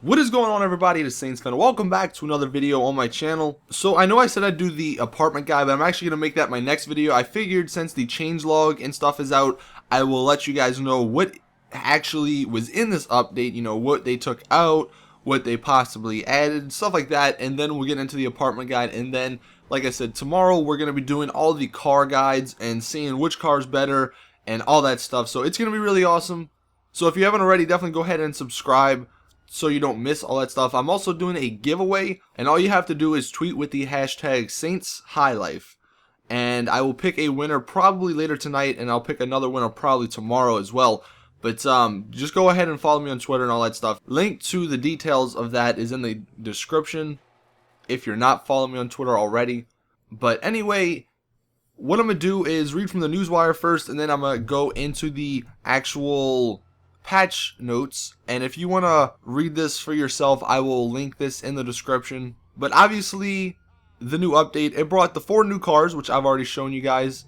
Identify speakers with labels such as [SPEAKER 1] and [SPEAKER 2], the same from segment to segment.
[SPEAKER 1] What is going on, everybody? It is Saintsfan. Welcome back to another video on my channel. So I know I said I'd do the apartment guide, but I'm actually going to make that my next video. I figured since the changelog and stuff is out, I will let you guys know what actually was in this update, you know, what they took out, what they possibly added, stuff like that, and then we'll get into the apartment guide. And then, like I said, tomorrow we're going to be doing all the car guides and seeing which car is better and all that stuff. So it's going to be really awesome. So if you haven't already, definitely go ahead and subscribe so you don't miss all that stuff. I'm also doing a giveaway, and all you have to do is tweet with the hashtag SaintsHighLife, and I will pick a winner probably later tonight, and I'll pick another winner probably tomorrow as well. But just go ahead and follow me on Twitter and all that stuff. Link to the details of that is in the description if you're not following me on Twitter already. But anyway, what I'm going to do is read from the newswire first, and then I'm going to go into the actual patch notes, and if you want to read this for yourself, I will link this in the description. But obviously, the new update, it brought the 4 new cars, which I've already shown you guys.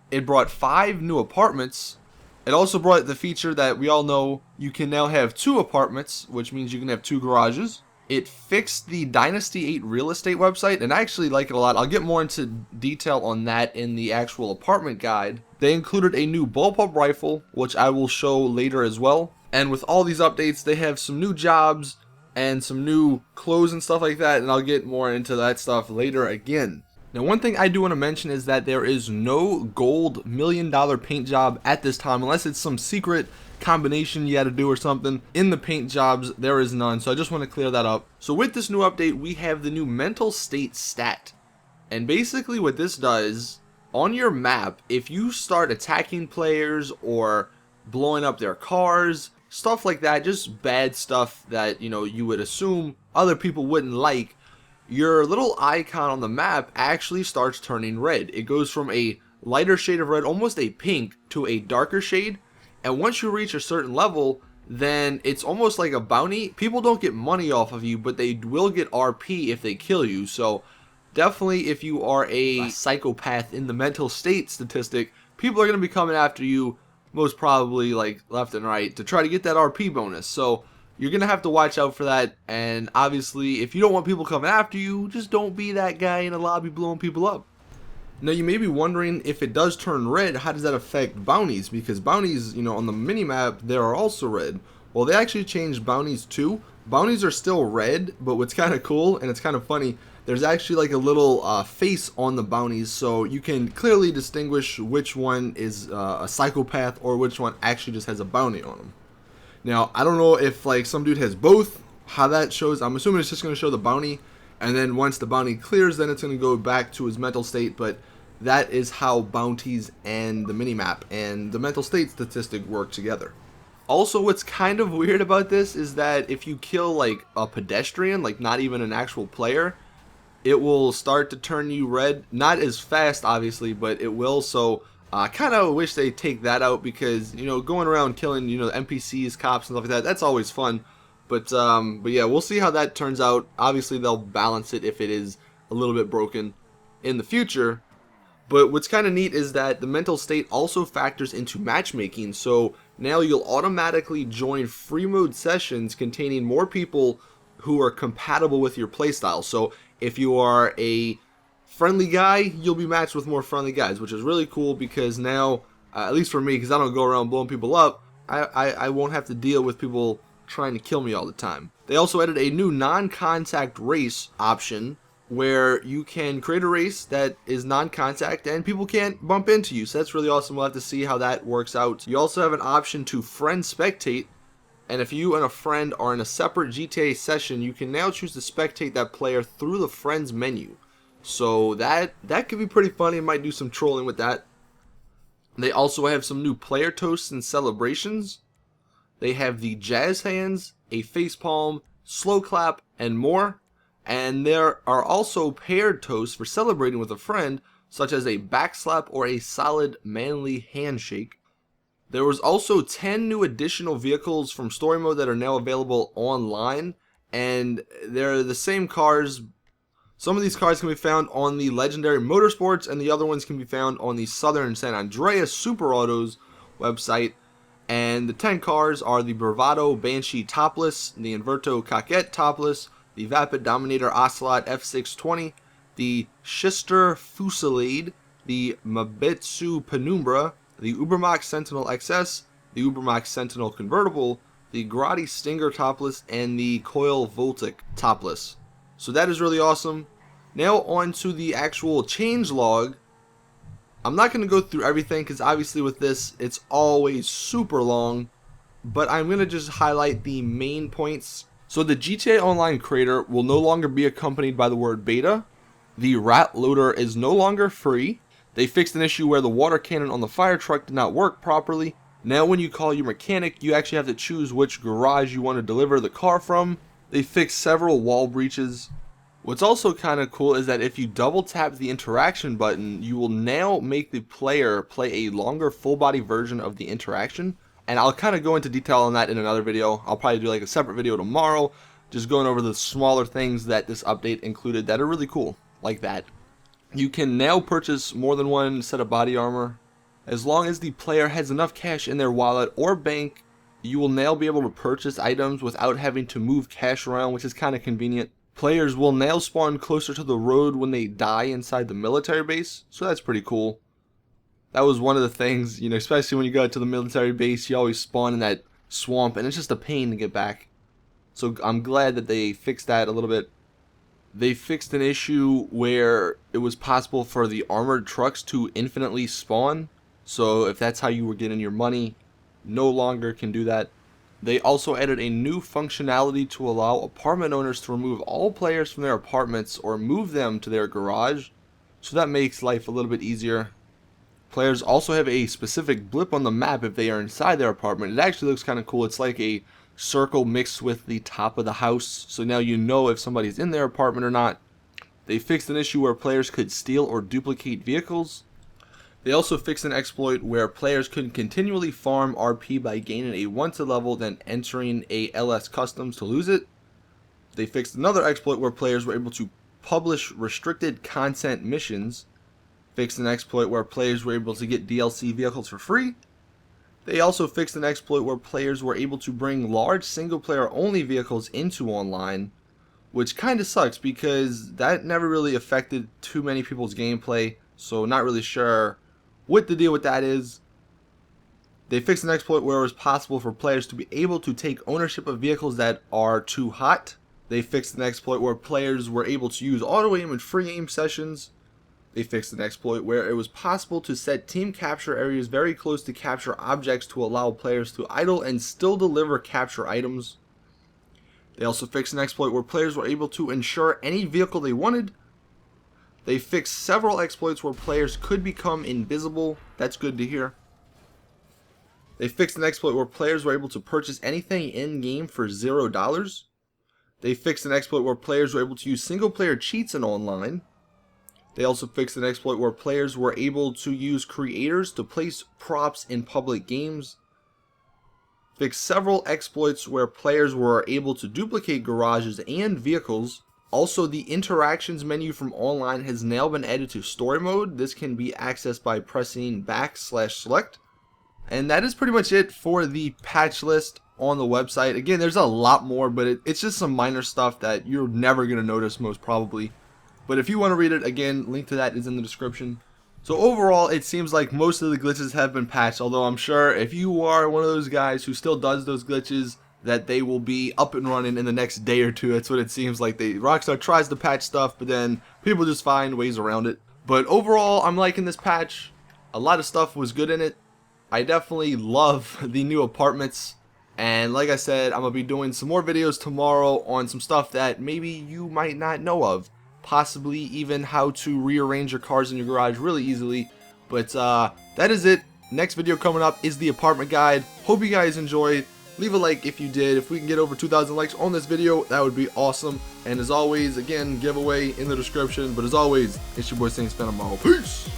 [SPEAKER 1] It brought 5 new apartments. It also brought the feature that we all know, you can now have 2 apartments, which means you can have 2 garages. It fixed the Dynasty 8 real estate website, and I actually like it a lot. I'll get more into detail on that in the actual apartment guide. They included a new bullpup rifle, which I will show later as well. And with all these updates, they have some new jobs and some new clothes and stuff like that, and I'll get more into that stuff later again. Now, one thing I do want to mention is that there is no gold $1 million paint job at this time, unless it's some secret combination you had to do or something. In the paint jobs, there is none, so I just want to clear that up. So with this new update, we have the new mental state stat, and basically what this does, on your map, if you start attacking players or blowing up their cars, stuff like that, just bad stuff that, you know, you would assume other people wouldn't like, your little icon on the map actually starts turning red. It goes from a lighter shade of red, almost a pink, to a darker shade. And once you reach a certain level, then it's almost like a bounty. People don't get money off of you, but they will get RP if they kill you. So definitely, if you are a psychopath in the mental state statistic, people are going to be coming after you, most probably like left and right, to try to get that RP bonus. So you're going to have to watch out for that. And obviously, if you don't want people coming after you, just don't be that guy in a lobby blowing people up. Now, you may be wondering, if it does turn red, how does that affect bounties? Because bounties, you know, on the minimap, they are also red. Well, they actually changed bounties too. Bounties are still red, but what's kind of cool, and it's kind of funny, there's actually like a little face on the bounties, so you can clearly distinguish which one is a psychopath or which one actually just has a bounty on them. Now, I don't know if like some dude has both, how that shows. I'm assuming it's just going to show the bounty, and then once the bounty clears, then it's going to go back to his mental state. But that is how bounties and the minimap and the mental state statistic work together. Also, what's kind of weird about this is that if you kill like a pedestrian, like not even an actual player, it will start to turn you red. Not as fast, obviously, but it will. So I kind of wish they take that out, because, you know, going around killing, you know, NPCs, cops, and stuff like that, that's always fun. But yeah, we'll see how that turns out. Obviously, they'll balance it if it is a little bit broken in the future. But what's kind of neat is that the mental state also factors into matchmaking. So now you'll automatically join free mode sessions containing more people who are compatible with your playstyle. So if you are a friendly guy, you'll be matched with more friendly guys, which is really cool, because now, at least for me, because I don't go around blowing people up, I won't have to deal with people trying to kill me all the time. They also added a new non-contact race option, where you can create a race that is non-contact and people can't bump into you. So that's really awesome. We'll have to see how that works out. You also have an option to friend spectate, and if you and a friend are in a separate GTA session, you can now choose to spectate that player through the friends menu. So that could be pretty funny. I might do some trolling with that. They also have some new player toasts and celebrations. They have the jazz hands, a facepalm, slow clap, and more. And there are also paired toasts for celebrating with a friend, such as a backslap or a solid manly handshake. There was also 10 new additional vehicles from story mode that are now available online, and they're the same cars. Some of these cars can be found on the Legendary Motorsports, and the other ones can be found on the Southern San Andreas Super Autos website. And the 10 cars are the Bravado Banshee topless, the Inverto Coquette topless, the Vapid Dominator Ocelot F620, the Schister Fusillade, the Mabetsu Penumbra, the Ubermax Sentinel XS, the Ubermax Sentinel Convertible, the Grotti Stinger topless, and the Coil Voltic topless. So that is really awesome. Now on to the actual changelog. I'm not going to go through everything because obviously with this it's always super long, but I'm going to just highlight the main points. So the GTA Online creator will no longer be accompanied by the word beta. The rat loader is no longer free. They fixed an issue where the water cannon on the fire truck did not work properly. Now when you call your mechanic, you actually have to choose which garage you want to deliver the car from. They fixed several wall breaches. What's also kind of cool is that if you double tap the interaction button, you will now make the player play a longer full body version of the interaction. And I'll kind of go into detail on that in another video. I'll probably do like a separate video tomorrow, just going over the smaller things that this update included that are really cool, like that. You can now purchase more than one set of body armor. As long as the player has enough cash in their wallet or bank, you will now be able to purchase items without having to move cash around, which is kind of convenient. Players will now spawn closer to the road when they die inside the military base, so that's pretty cool. That was one of the things, you know, especially when you go to the military base, you always spawn in that swamp, and it's just a pain to get back. So I'm glad that they fixed that a little bit. They fixed an issue where it was possible for the armored trucks to infinitely spawn, so if that's how you were getting your money, no longer can do that. They also added a new functionality to allow apartment owners to remove all players from their apartments or move them to their garage, so that makes life a little bit easier. Players also have a specific blip on the map if they are inside their apartment. It actually looks kind of cool. It's like a circle mixed with the top of the house, so now you know if somebody's in their apartment or not. They fixed an issue where players could steal or duplicate vehicles. They also fixed an exploit where players could continually farm RP by gaining a wanted level, then entering a LS Customs to lose it. They fixed another exploit where players were able to publish restricted content missions. Fixed an exploit where players were able to get DLC vehicles for free. They also fixed an exploit where players were able to bring large single player only vehicles into online, which kind of sucks because that never really affected too many people's gameplay, so not really sure what the deal with that is. They fixed an exploit where it was possible for players to be able to take ownership of vehicles that are too hot. They fixed an exploit where players were able to use auto aim in free aim sessions. They fixed an exploit where it was possible to set team capture areas very close to capture objects to allow players to idle and still deliver capture items. They also fixed an exploit where players were able to insure any vehicle they wanted. They fixed several exploits where players could become invisible. That's good to hear. They fixed an exploit where players were able to purchase anything in-game for $0. They fixed an exploit where players were able to use single-player cheats in online. They also fixed an exploit where players were able to use creators to place props in public games. Fixed several exploits where players were able to duplicate garages and vehicles. Also, the interactions menu from online has now been added to story mode. This can be accessed by pressing \select. And that is pretty much it for the patch list on the website. Again, there's a lot more, but it's just some minor stuff that you're never going to notice most probably. But if you want to read it, again, link to that is in the description. So overall, it seems like most of the glitches have been patched, although I'm sure if you are one of those guys who still does those glitches, that they will be up and running in the next day or two. That's what it seems like. Rockstar tries to patch stuff, but then people just find ways around it. But overall, I'm liking this patch. A lot of stuff was good in it. I definitely love the new apartments. And like I said, I'm going to be doing some more videos tomorrow on some stuff that maybe you might not know of. Possibly even how to rearrange your cars in your garage really easily. But that is it. Next video coming up is the apartment guide. Hope you guys enjoyed. Leave a like if you did. If we can get over 2,000 likes on this video, that would be awesome. And as always, again, giveaway in the description. But as always, it's your boy Saintsfan. Peace!